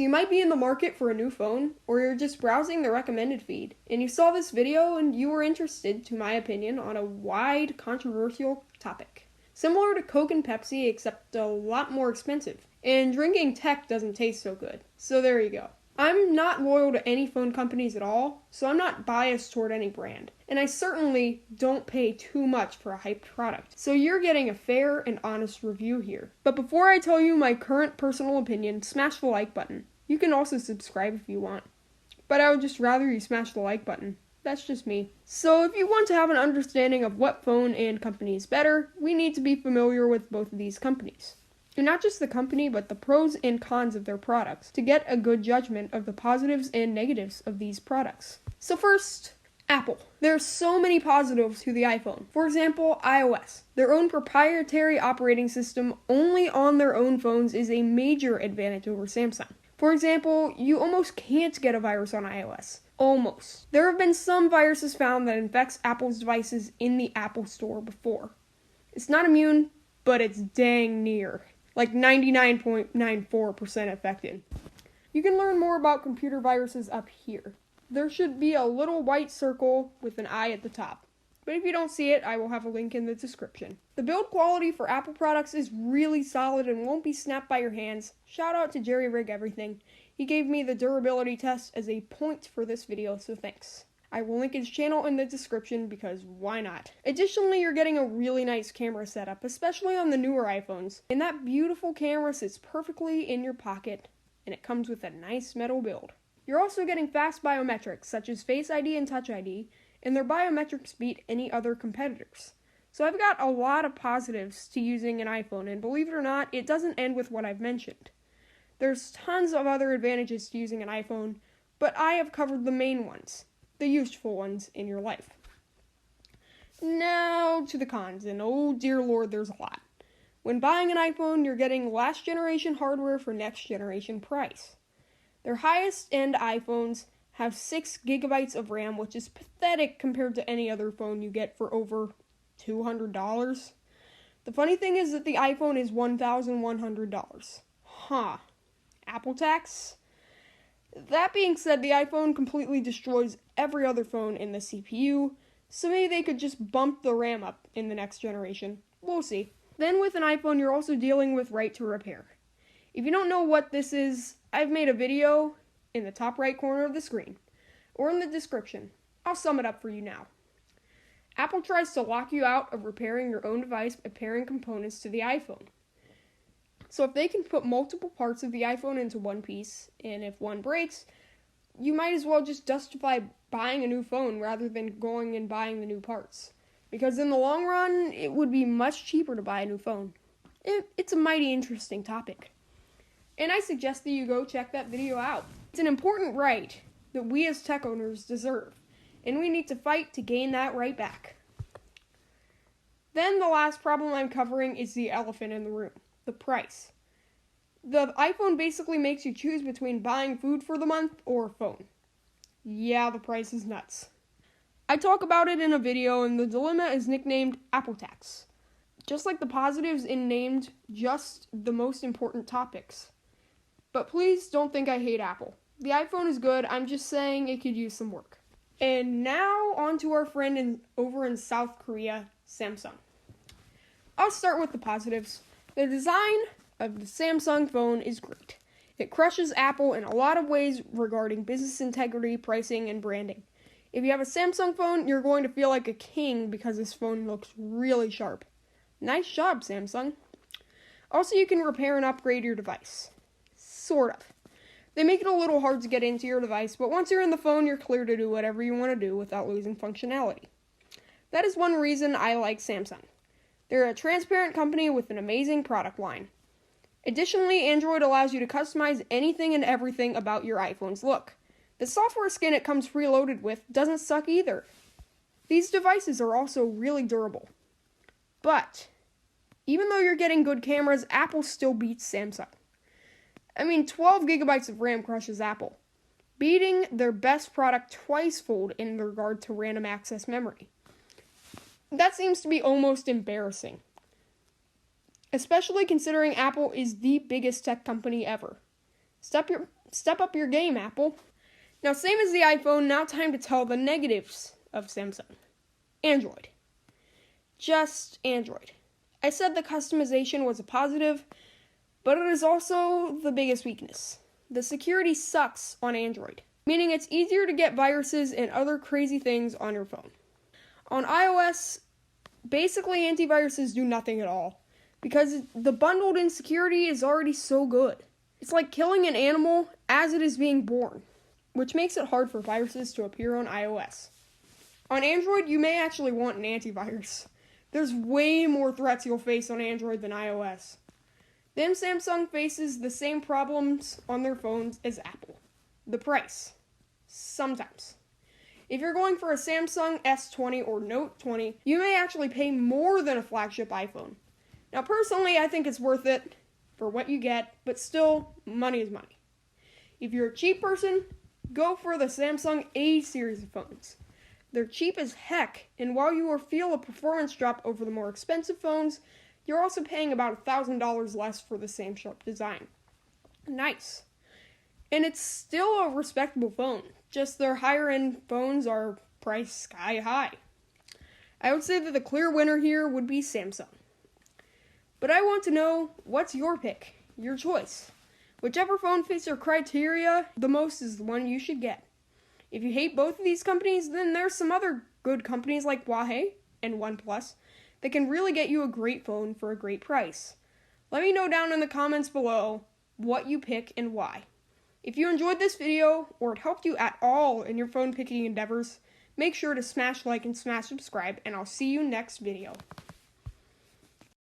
So you might be in the market for a new phone, or you're just browsing the recommended feed, and you saw this video and you were interested, to my opinion, on a wide, controversial topic. Similar to Coke and Pepsi, except a lot more expensive. And drinking tech doesn't taste so good. So there you go. I'm not loyal to any phone companies at all, so I'm not biased toward any brand. And I certainly don't pay too much for a hyped product. So you're getting a fair and honest review here. But before I tell you my current personal opinion, smash the like button. You can also subscribe if you want. But I would just rather you smash the like button. That's just me. So if you want to have an understanding of what phone and company is better, we need to be familiar with both of these companies. And not just the company, but the pros and cons of their products, to get a good judgment of the positives and negatives of these products. So first, Apple. There are so many positives to the iPhone. For example, iOS. Their own proprietary operating system only on their own phones is a major advantage over Samsung. For example, you almost can't get a virus on iOS. Almost. There have been some viruses found that infects Apple's devices in the Apple Store before. It's not immune, but it's dang near. Like 99.94% affected. You can learn more about computer viruses up here. There should be a little white circle with an eye at the top. But if you don't see it, I will have a link in the description. The build quality for Apple products is really solid and won't be snapped by your hands. Shout out to Jerry Rig Everything. He gave me the durability test as a point for this video, so thanks. I will link his channel in the description because why not? Additionally, you're getting a really nice camera setup, especially on the newer iPhones. And that beautiful camera sits perfectly in your pocket, and it comes with a nice metal build. You're also getting fast biometrics, such as Face ID and Touch ID, and their biometrics beat any other competitors. So I've got a lot of positives to using an iPhone, and believe it or not, it doesn't end with what I've mentioned. There's tons of other advantages to using an iPhone, but I have covered the main ones. The useful ones in your life. Now to the cons, and oh dear lord, there's a lot. When buying an iPhone, you're getting last generation hardware for next generation price. Their highest end iPhones have 6 gigabytes of RAM, which is pathetic compared to any other phone you get for over $200. The funny thing is that the iPhone is $1,100. Apple tax? That being said, the iPhone completely destroys every other phone in the CPU, so maybe they could just bump the RAM up in the next generation. We'll see. Then with an iPhone, you're also dealing with right to repair. If you don't know what this is, I've made a video in the top right corner of the screen, or in the description. I'll sum it up for you now. Apple tries to lock you out of repairing your own device by pairing components to the iPhone. So if they can put multiple parts of the iPhone into one piece, and if one breaks, you might as well just justify buying a new phone rather than going and buying the new parts. Because in the long run, it would be much cheaper to buy a new phone. It's a mighty interesting topic. And I suggest that you go check that video out. It's an important right that we as tech owners deserve, and we need to fight to gain that right back. Then the last problem I'm covering is the elephant in the room. The price. The iPhone basically makes you choose between buying food for the month or a phone. Yeah, the price is nuts. I talk about it in a video, and the dilemma is nicknamed Apple tax. Just like the positives in named just the most important topics. But please don't think I hate Apple. The iPhone is good, I'm just saying it could use some work. And now on to our friend over in South Korea, Samsung. I'll start with the positives. The design of the Samsung phone is great. It crushes Apple in a lot of ways regarding business integrity, pricing, and branding. If you have a Samsung phone, you're going to feel like a king because this phone looks really sharp. Nice job, Samsung. Also, you can repair and upgrade your device. Sort of. They make it a little hard to get into your device, but once you're in the phone, you're clear to do whatever you want to do without losing functionality. That is one reason I like Samsung. They're a transparent company with an amazing product line. Additionally, Android allows you to customize anything and everything about your iPhone's look. The software skin it comes preloaded with doesn't suck either. These devices are also really durable. But, even though you're getting good cameras, Apple still beats Samsung. 12 gigabytes of RAM crushes Apple, beating their best product twice-fold in regard to random access memory. That seems to be almost embarrassing, especially considering Apple is the biggest tech company ever. Step Step up your game, Apple. Now, same as the iPhone, now time to tell the negatives of Samsung. Android. Just Android. I said the customization was a positive, but it is also the biggest weakness. The security sucks on Android, meaning it's easier to get viruses and other crazy things on your phone. On iOS, basically antiviruses do nothing at all, because the bundled in security is already so good. It's like killing an animal as it is being born, which makes it hard for viruses to appear on iOS. On Android, you may actually want an antivirus. There's way more threats you'll face on Android than iOS. Then Samsung faces the same problems on their phones as Apple. The price. Sometimes. If you're going for a Samsung S20 or Note 20, you may actually pay more than a flagship iPhone. Now personally, I think it's worth it for what you get, but still, money is money. If you're a cheap person, go for the Samsung A series of phones. They're cheap as heck, and while you will feel a performance drop over the more expensive phones, you're also paying about $1,000 less for the same sharp design. Nice. And it's still a respectable phone, just their higher-end phones are priced sky high. I would say that the clear winner here would be Samsung. But I want to know, what's your pick? Your choice. Whichever phone fits your criteria the most is the one you should get. If you hate both of these companies, then there's some other good companies like Huawei and OnePlus that can really get you a great phone for a great price. Let me know down in the comments below what you pick and why. If you enjoyed this video, or it helped you at all in your phone picking endeavors, make sure to smash like and smash subscribe, and I'll see you next video.